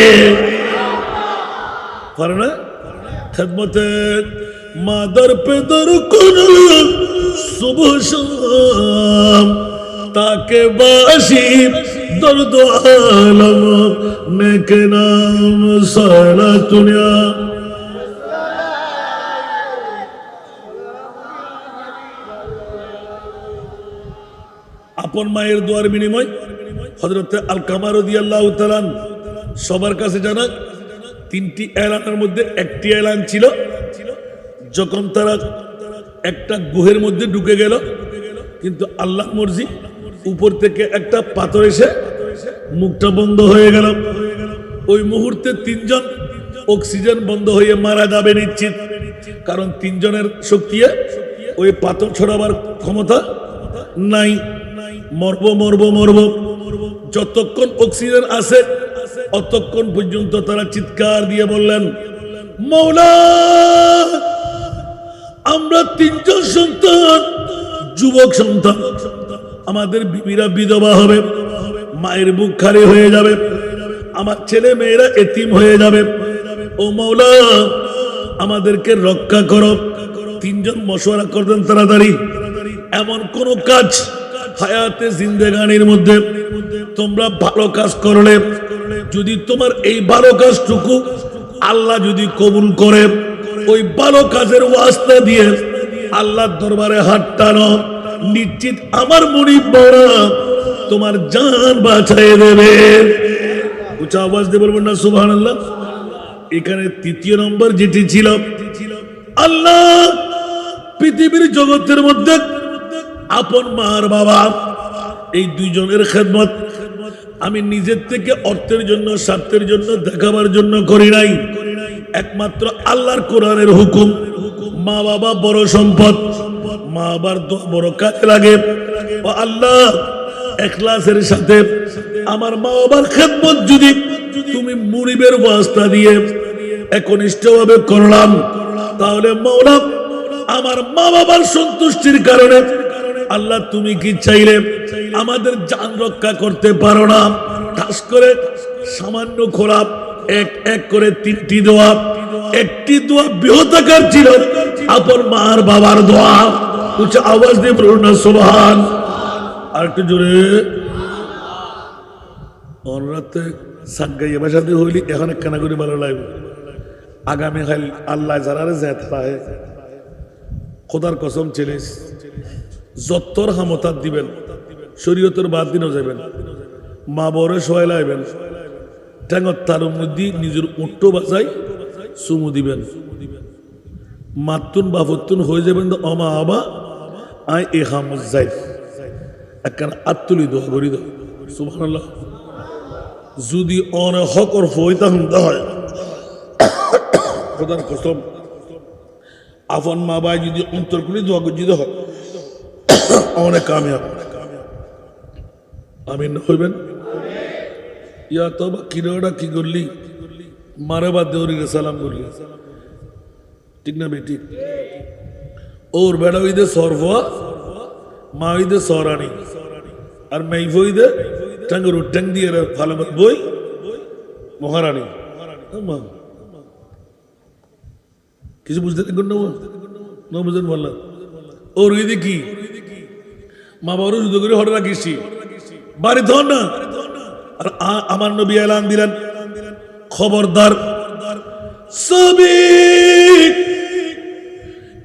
পারে না খেদমতে মাদার পেদার কোন সুবহ শাম তাকে বাসি দর্দ আলম নেকে নাম সালাতুনিয়া আপন মায়ের দোয়ার বিনিময় হযরত আলকামা রাদিয়াল্লাহু তাআলা সবার কাছে জানা তিনটি এলানের মধ্যে একটি এলান ছিল যখন তারা একটা গুহের মধ্যে ঢুকে গেল কিন্তু আল্লাহর মর্জি উপর থেকে একটা পাথর এসে মুখটা বন্ধ হয়ে গেল ওই মুহূর্তে তিনজন অক্সিজেন বন্ধ হয়ে মারা যাবে নিশ্চিত কারণ তিনজনের শক্তি ওই পাথর ছড়াবার ক্ষমতা নাই মরব মরব মরব যতক্ষণ অক্সিজেন আছে অতক্ষণ পর্যন্ত তারা চিৎকার দিয়ে বললেন মওলা আমরা তিনজন সন্তান যুবক সন্তান আমাদের বিবিরা বিধবা হবে মায়ের বুক খালি হয়ে যাবে আমার ছেলে মেয়েরা এতিম হয়ে যাবে ও মওলা আমাদেরকে রক্ষা করো তিনজন মশওয়ারা করতেন তাড়াতাড়ি এমন কোন কাজ হায়াতে জিন্দেগানির মধ্যে তোমরা ভালো কাজ করলে যদি তোমার এই ভালো কাজটুকু আল্লাহ যদি কবুল করে ওই ভালো কাজের ওয়াস্তা দিয়ে আল্লাহর দরবারে হাত টানো নিশ্চিত আমার মুনিব বড় তোমার জান বাঁচিয়ে দেবে উচ্চ আওয়াজ দিয়ে বলবেন না সুবহানাল্লাহ এখানে তৃতীয় নম্বর যেটি ছিল আল্লাহ পৃথিবীর জগতের মধ্যে আপন মার বাবা এই দুইজনের খেদমত আমি নিজের থেকে অর্থের জন্য স্বার্থের জন্য দেখাবার জন্য করি নাই একমাত্র আল্লাহর কোরআনের হুকুম মা বাবা বড় সম্পদ মা বাবার বড় কাজে লাগে ও আল্লাহ ইখলাসের সাথে আমার মা বাবার খেদমত যদি তুমি মুনিবের ওয়াস্তা দিয়ে একনিষ্ঠভাবে করলাম তাহলে মাওলা আমার মা বাবার সন্তুষ্টির কারণে আল্লাহ তুমি কি চাইলে আমাদের জান রক্ষা করতে পারো না খাস করে সামান্য খোরাপ এক এক করে তিনটি দোয়া একটি দোয়া বৃহদাকার ছিল আপন মার বাবার দোয়া উচ্চ আওয়াজ দিয়ে বলুন না সুবহান আর একটু জোরে অনরাতে সাগাইয়া বাসাতে হইলি এখন একখানা করে ভালো লাগবে আগামী কাল আল্লাহ যারারে যেতে পারে খোদার কসম ছেলেস যত্তর হামতার দিবেন শরীয়তের বাদ দিনও যাবেন মা বড় সহায় লাইবেন ঠ্যাঙর তার মধ্যে নিজের উট্টো বাজাই চুমু দিবেন মাতুন বাফতুন হয়ে যাবেন তো অমা আবা আই এ হামত যাই একখানা আত্মলি দোয়া করি দাও সুবহানাল্লাহ যদি অনে হকর হইতা হুমতে হয় খোদার কসম আপন মা বাই যদি অন্তর করে দোয়া করতে হয় অনেক কামিয়াব আমিন হইবেন ইয়া তবা কিরোটা কি করলি মারে বাদ দেউরিরে সালাম করলি ঠিক না বেটি ওর বেড়া হইদে সরফা মা হইদে সরানি আর মেই হইদে টাঙ্গর ট্যাং দিয়ে ভালো বই মহারানী কিছু বুঝতে না বুঝেন বললাম ওর হইদে কি মা বাবারও যুদ্ধ করে হঠাৎ রাখিসি বাড়ি ধর না আর আমার নবী এলান দিলেন খবরদার সাবিক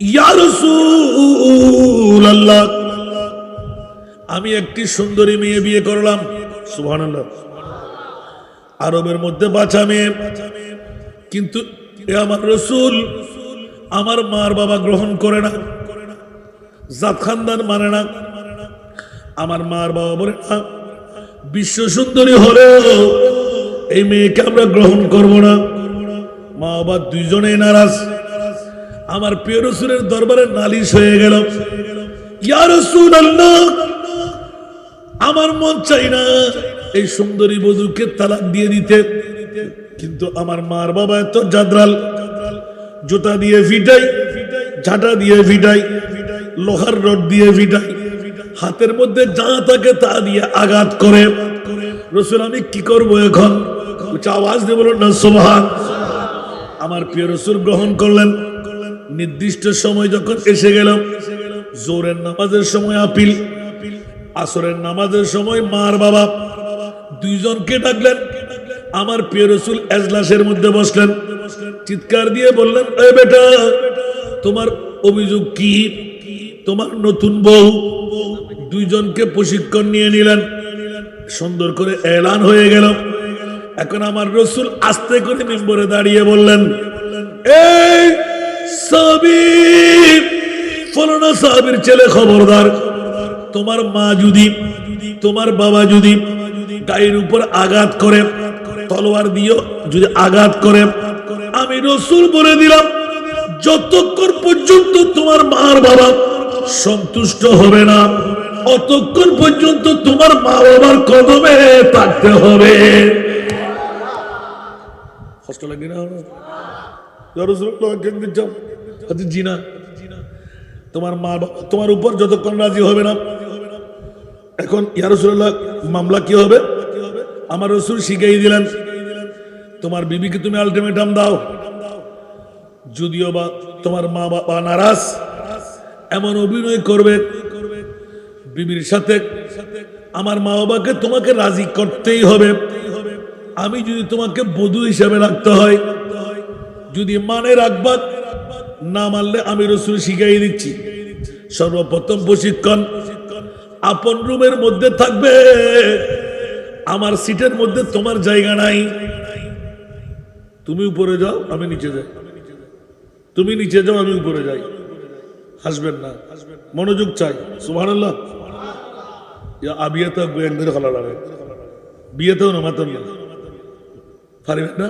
ইয়া রাসূলুল্লাহ আমি একটি সুন্দরী মেয়ে বিয়ে করলাম সুবহানাল্লাহ আরবের মধ্যে বাঁচা মেয়ে কিন্তু এ আমার রাসূল আমার মার বাবা গ্রহণ করে না জাত খানদান মানে না আমার মার বাবা বলে না বিশ্ব সুন্দরী হলেও এই মেয়েকে আমরা গ্রহণ করব না মা বাবা দুইজনেই নারাজ আমার প্রিয় রাসূলের দরবারে নালিশ হয়ে গেল ইয়া রাসূলুল্লাহ আমার মন চাই না এই সুন্দরী বধূকে তালাক দিয়ে দিতে কিন্তু আমার মার বাবা এত জাদরাল জুতা দিয়ে ফিটাই ঝাঁটা দিয়ে ফিটাই লোহার রড দিয়ে ফিটাই হাতের মধ্যে যা থাকে তা দিয়ে আঘাত করে রাসূল আমি কি করব এখন উচ্চ আওয়াজ দিয়ে বলুন না সুবহান আমার প্রিয় রাসূল গ্রহণ করলেন। নির্দিষ্ট সময় যখন এসে গেল, জোহরের নামাজের সময় আপিল, আসরের নামাজের সময় মার বাবা দুইজনকে ডাকলেন। আমার প্রিয় রাসূল এজলাসের মধ্যে বসলেন, চিৎকার দিয়ে বললেন, এ বেটা, তোমার অভিযোগ কি? তোমার নতুন বউ। দুইজনকে প্রশিক্ষণ নিয়ে নিলেন, সুন্দর করে এলান হয়ে গেল। এখন আমার রাসূল আস্তে করে মিম্বরে দাঁড়িয়ে বললেন, এই সাহাবী, ফলানা সাহাবীর ছেলে, খবরদার, তোমার মা যদি, তোমার বাবা যদি গায়ের উপর আঘাত করে, তলোয়ার দিও যদি আঘাত করে, আমি রাসূল বলে দিলাম, যতক্ষণ পর্যন্ত তোমার মার বাবা সন্তুষ্ট হবে না, অতক্ষণ পর্যন্ত তোমার মা বাবার কদমে থাকতে হবে। কষ্ট লাগে না? জি না, তোমার মা বাবা তোমার উপর যতক্ষণ রাজি হবে না। এখন ইয়া রাসূলুল্লাহ, মামলা কি হবে? আমার রাসূল শিখিয়ে দিলেন, তোমার বিবিকে তুমি আলটিমেটাম দাও, যদিও বা তোমার মা বাবা নারাজ, এমন অভিনয় করবে বিবির সাথে, আমার মা বাবাকে তোমাকে রাজি করতেই হবে। আমি যদি তোমাকে বধূ হিসাবে রাখতে হয়, যদি মানে রাখবা, না মানলে আমি রাসূল শিখাই দিচ্ছি। সর্বপ্রথম প্রশিক্ষণ, আপন রুমের মধ্যে থাকবে, আমার সিটের মধ্যে তোমার জায়গা নাই। তুমি উপরে যাও, আমি নিচে যাই, তুমি নিচে যাও, আমি উপরে যাই। হাসবেন না, মনোযোগ চাই। সুবহানাল্লাহ। আবিয়াতে গোয়েন্দের খালা লাগে, বিয়েতেও না, মাতন না, পারবেন না?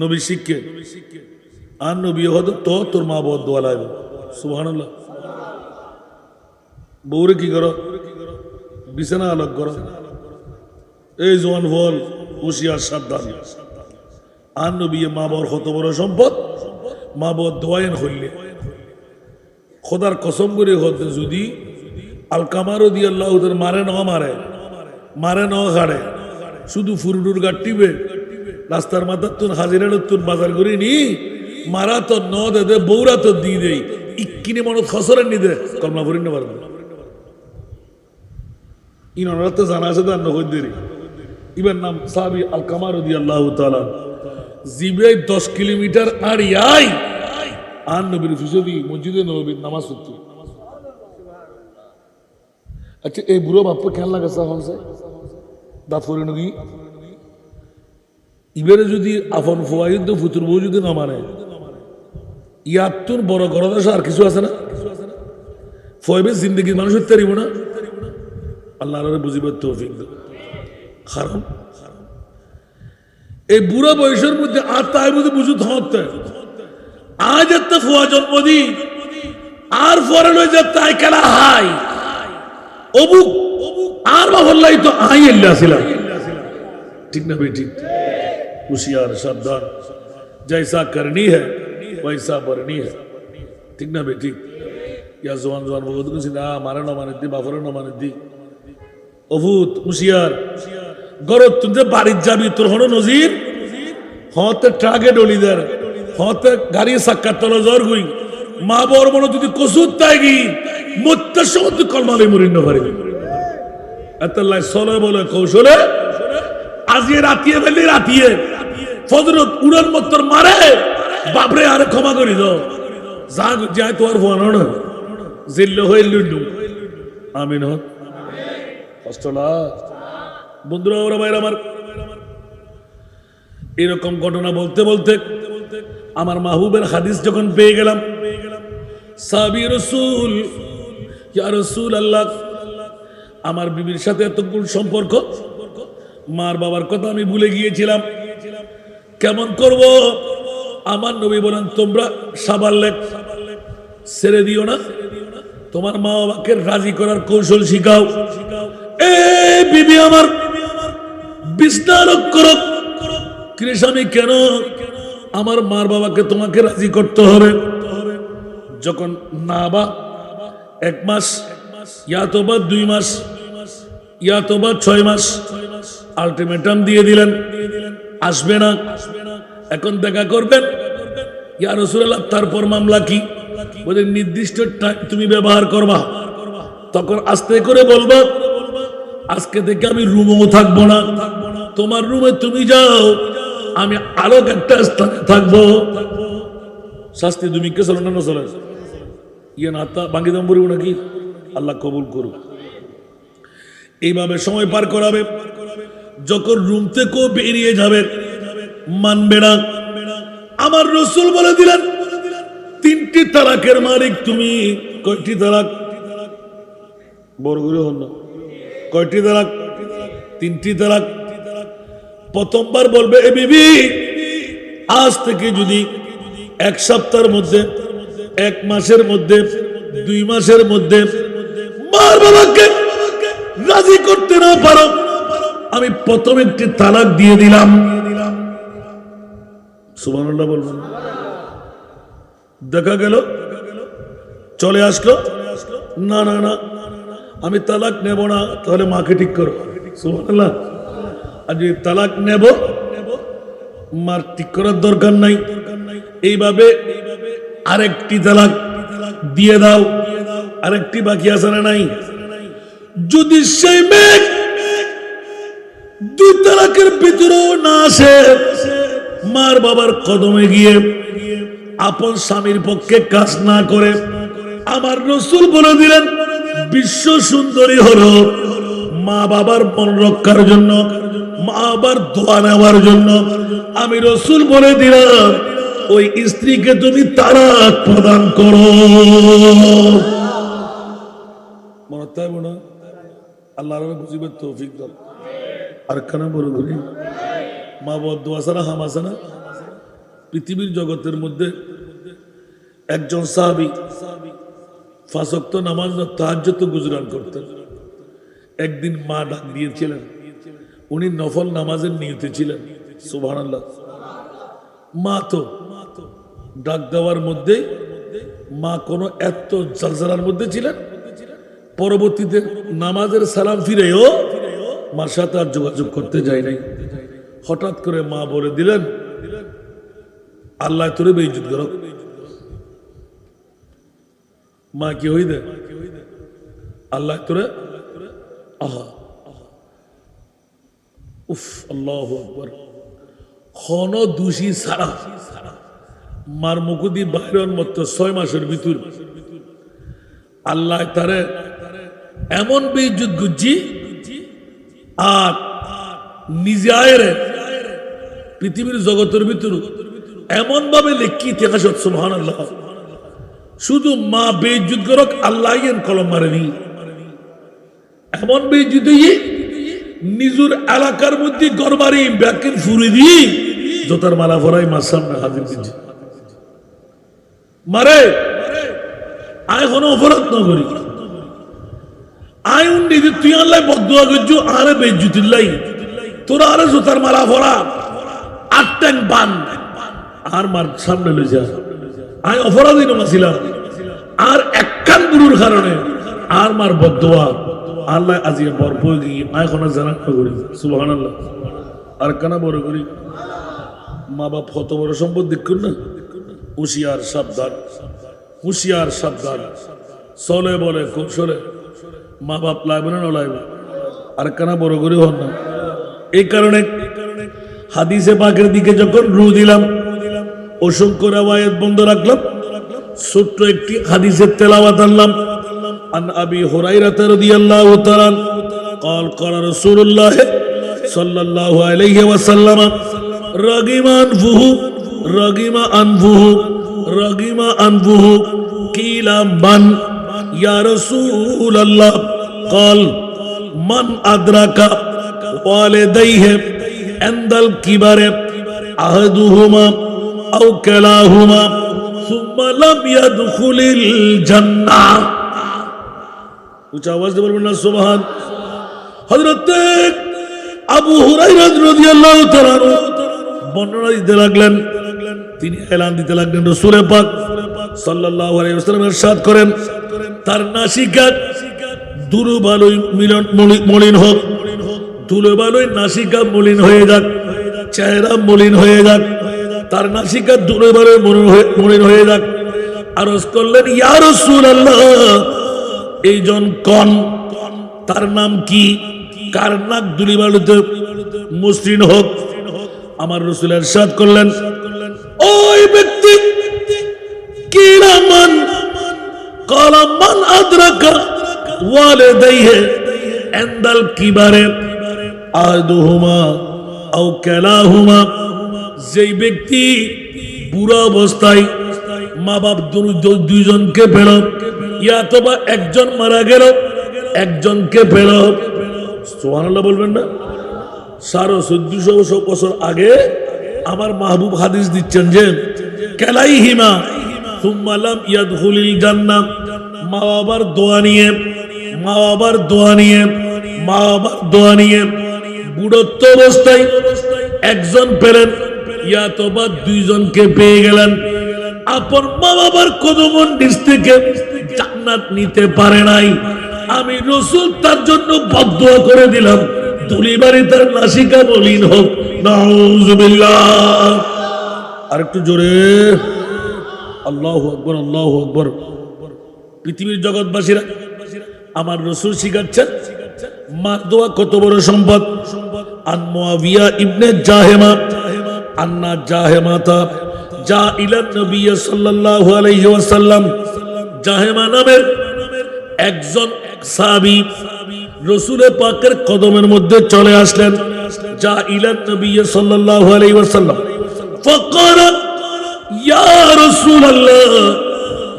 নবী শিখকে আর নবী হতো তো তোর মা বাবা দোয়া লাগবে। সুবহানাল্লাহ। বউরে কি করো? বিছানা আলাদা করো। এই জোয়ান ফল হুশিয়ার, সাবধান। আর নবী মা বাবার কত বড় সম্পদ, মা বাবার দোয়াইন হইলে খোদার কসম করে হতে, যদি আলকামারও দিয়ে আল্লাহ ওদের মারে ন মারে, মারে ন খাড়ে, শুধু ফুরুডুর গাটিবে রাস্তার মাথার তুন হাজিরার তুন বাজার করে নি, মারা তো ন দে, বৌরা তো দিয়ে দেই, ইকিনি মনত খসরের নি দে, কলমা ফুরি না পারবে। ইনারা তো জানা আছে, তার নগদ দেরি। ইবার নাম সাহাবী আলকামা রাদিয়াল্লাহু তাআলা, জিবে 10 কিলোমিটার আড়িয়াই আর নবীর ফিসদি মসজিদে নববীর নামাজ পড়তে। আচ্ছা, এই বুড়ো বাপ্পা কেন লাগে সাহন সে দাঁত করে নাকি? ইবারে যদি আফন ফোয়াইদ ফুতুর বউ যদি না মানে, ইয়ার তোর বড় গরদাস আর কিছু আছে না? ফয়বে জিন্দগির মানুষ হতে পারিব না। আল্লাহর বুঝিবার তৌফিক দাও। কারণ এই বুড়া বয়সের মধ্যে আর তাই বুঝে বুঝু থাকতে, আজ একটা ফোয়া জন্মদিন আর ফরে লই যে তাই খেলা হাই অবুক আর বাবল্লাই তো আই এল্লাছিলাম। ঠিক না বেটি? হুশিয়ার, সাবধান, জৈসা করনি है वैसा बरनी है। ঠিক না বেটি? ইয়া জওয়ান জওয়ান বহুত কিছু না মারে না মানে দি, বাফরে না মানে দি, অভূত হুশিয়ার। গরত তুই যে বাড়ির যাবি, তোর হলো নজির, হতে ট্রাকে ডলিদার, হতে গাড়ি সাক্কার তলা জ্বর গুই, মা বর মনে যদি কসুর তাই গি মত্তের সময় তুই কলমালে মরিন না পারবি। এতাল্লাই সলে বলে কৌশলে আজিয়ে রাতিয়ে ফেললি, রাতিয়ে ফজরত উড়ান মত্তর মারে, বাপরে আরে ক্ষমা করি দাও, যা যায় তোমার ফোন না জিল্লো হয়ে লুন্ডু। আমিন হোক। কষ্ট না বন্ধুরা, ওরা ভাইরা আমার, এরকম ঘটনা বলতে বলতে আমার মাহবুবের হাদিস যখন পেয়ে গেলাম, সাহাবী রাসূল, ইয়া রাসূলুল্লাহ, আমার বিবির সাথে এত গুণ সম্পর্ক, মার বাবার কথা আমি ভুলে গিয়েছিলাম, কেমন করব? আমার নবী বলেন, তোমরা সাবাল্লেক ছেড়ে দিও না, তোমার মা বাবাকে রাজি করার কৌশল শিখাও। এ বিবি আমার, বিস্তারক করো কৃষামি, কেন আমার মার বাবাকে তোমাকে রাজি করতে হবে? যখন না বা 1 মাস, ইয়া তো বা 2 মাস, ইয়া তো বা 6 মাস আলটিমেটাম দিয়ে দিলেন, আসবে না, এখন দেখা করবেন, ইয়া রাসূলুল্লাহ তারপর মামলা কি? বলে নির্দিষ্ট টাইম তুমি ব্যবহার করবা, তখন আস্তে করে বলবা আজকে থেকে আমি রুমেও থাকবো না, তোমার রুমে তুমি যাও, আমি আলোক একটা স্থানে থাকবো। শাস্তি তুমি কে চলো না চলে ইয়ে না তা বাঙ্গি দাম বলবো নাকি? আল্লাহ কবুল করুক। এইভাবে সময় পার করাবে। যখন রুম থেকেও বেরিয়ে যাবে মানবে না। আমার রাসূল বলে দিলেন 3টি তালাকের মালিক তুমি। কয়টি তালাক? বড় করে হল না, কয়টি তালাক? 3টি তালাক। প্রথমবার বলবে এ বিবি, আজ থেকে যদি 1 সপ্তাহের মধ্যে, 1 মাসের মধ্যে, 2 মাসের মধ্যে মার বাবাকে রাজি করতে না পারো, আমি প্রথম একটি তালাক দিয়ে দিলাম। সুবহানাল্লাহ বলবেন। দেখা গেল চলে আসলো, না না না আমি তালাক নেব না, তাহলে মাকে ঠিক করো। সুবহানাল্লাহ। আর যদি তালাক নেব, মার ঠিক করার দরকার নাই, এইভাবে আরেকটি তালাক দিয়ে দাও, আরেকটি বাকি আছে না নাই? যদি সেই মেয়ে 2 তালাকের ভিতরেও না আসে, মার বাবার কদমে গিয়ে আপন স্বামীর পক্ষে কাজ না করে, আমার রাসূল বলে দিলেন বিশ্ব সুন্দরী হলো মা বাবার মন রক্ষার জন্য, মা বাবার দোয়া নেওয়ার জন্য। আমি রাসূল বলে দিলাম ওই স্ত্রীকে তুমি তালাক প্রদান করো। মনে থাকবে না? আল্লাহর বুঝিবার তৌফিক দাও। আর কেন বড় করি মা বাবার দোয়া ছাড়া হাম আছে না? পৃথিবীর জগতের মধ্যে একজন সাহাবী 5 ওয়াক্ত নামাজ তাহাজ্জুদ গুজরান করতেন। একদিন মা ডাক দিয়েছিলেন, উনি নফল নামাজের নিয়তে ছিলেন। সুবহানাল্লাহ। মা তো ডাক দেওয়ার মধ্যে মা কোনো এত জালজালার মধ্যে ছিলেন, পরবর্তীতে নামাজের সালাম ফিরেও মার সাথে আর যোগাযোগ করতে যায় নাই। হঠাৎ করে মা বলে দিলেন আল্লাহ তোরে বেইজ্জত করো। মা কি হই দে আল্লাহ তোরে, আহা উফ আল্লাহু আকবার। খন দোষী সারা মার মুকুদি বাইরন মত 6 মাসের ভিতর আল্লাহ তারে এমন বেইজ্জত গুজি, আর নিজে আয়ের পৃথিবীর জগতের ভিতর এমন ভাবে লেখি ইতিহাস। সুবহানাল্লাহ। শুধু মা বেইজ্জত করক, আল্লাহ কলম মারেনি। এমন বেইজ্জত নিজের এলাকার মধ্যে গরবারি ব্যাকিন ফুরি দি জোতার মালা ভরাই মার সামনে হাজির দিচ্ছে। মারে আয় কোনো অপরাধ না করি, আয় উন্ডি তুই আল্লাহ বদুয়া করছু, আরে বেইজ্জতিল্লাই তোরা আরে জোতার মালা ভরা 8 ট্যাং বান আর মার সামনে লই যা। আয় অপরাধী নমাছিলাম, আর একখান গুরুর কারণে আর মার বদুয়া আল্লাহ আজিয়ে বরপয় গিয়ে আয় কোনো জানা করি। সুবহানাল্লাহ। আর কানা বড় করি মা বাপ কত বড় সম্পদ দেখুন না। হুঁশিয়ার সাবধান, হুঁশিয়ার সাবধান। চলে বলে কৌশলে মা বাপ লাগবে না লাগবে, আর কানা বড় করে হন না। এই কারণে হাদিসে পাকের দিকে যখন রু দিলাম, অসংখ্য রাওয়ায়াত বন্ধ রাখলাম, ছোট্ট একটি হাদিসের তেলাওয়াত আনলাম। عن أبي هريرة رضي الله تعالى قال قال رسول الله صلى الله عليه وسلم رغم أنفه رغم أنفه رغم أنفه قيل من يا رسول الله قال من أدرك والديه عند الكبر أحدهما أو كلاهما ثم لم يدخل الجنة। উচ্চ আওয়াজ দিয়ে বলবেন না সুবহান। হযরত আবু হুরায়রা রাদিয়াল্লাহু তাআলা বর্ণনা দিতে লাগলেন, তিনি এলান দিতে লাগলেন রাসূল পাক সাল্লাল্লাহু আলাইহি ওয়াসাল্লাম ইরশাদ করেন, তার নাসিকা দুর্বলই মলিন হোক, দুর্বলই নাসিকা মলিন হয়ে যাক, চেহারা মলিন হয়ে যাক, তার নাসিকা দুবারে মলিন হয়ে যাক। আরজ করলেন, ইয়া রাসূলুল্লাহ, এইজন কোন? তার নাম কি? কার নাক দুলিবালুতে মসৃণ হোক? আমার রাসূল ইরশাদ করলেন, ওই ব্যক্তি কিরামান ক্বালা মান আদরাকা ওয়ালিদাইহি ইনদাল কিবারে আহাদুহুমা আও কিলাহুমা, যেই ব্যক্তি বুড়া অবস্থায় মা বাপ দুইজনকে পেল, ইয়াতবা একজন মারা গেল, একজনকে পেল। সুবহানাল্লাহ বলবেন না? 1450 বছর আগে আমার মাহবুব হাদিস দিচ্ছেন যে কালাইহিমা সুম্মা লাম ইয়াদখুলিল জান্নাহ, মা বাবার দোয়া নিয়ে, মা বাবার দোয়া নিয়ে, মা বাবার দোয়া নিয়ে বুড়ত্ব অবস্থায় একজন পেলেন, ইয়াতবা দুইজনকে পেয়ে গেলেন। আপন মা বাবার কদমন নিচ থেকে জান্নাত নিতে পারে নাই, আমি রাসূল তার জন্য বদদুয়া করে দিলাম, দুলিবারে তার নাসিকা মলিন হোক। নাউযুবিল্লাহ। আরেকটু জোরে আল্লাহু আকবার, আল্লাহু আকবার। পৃথিবীর জগৎবাসীরা, আমার রাসূল শিখাচ্ছেন মার দোয়া কত বড় সম্পদ। আন মুআবিয়া ইবনে জাহেমা আন্না জাহেমাতা যা ইলা নবী সাল্লাল্লাহু আলাইহি ওয়াসাল্লাম, জাহেমা নামের একজন সাহাবী রাসূল পাকের কদমের মধ্যে চলে আসলেন। যা ইলা নবী সাল্লাল্লাহু আলাইহি ওয়াসাল্লাম ফাকারা ইয়া রাসূলুল্লাহ,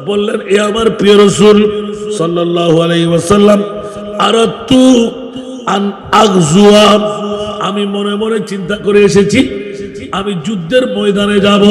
বললেন, এ আমার প্রিয় রাসূল সাল্লাল্লাহু আলাইহি ওয়াসাল্লাম, আরাতু আন আগজুয়া, আমি মনে মনে চিন্তা করে এসেছি আমি যুদ্ধের ময়দানে যাব।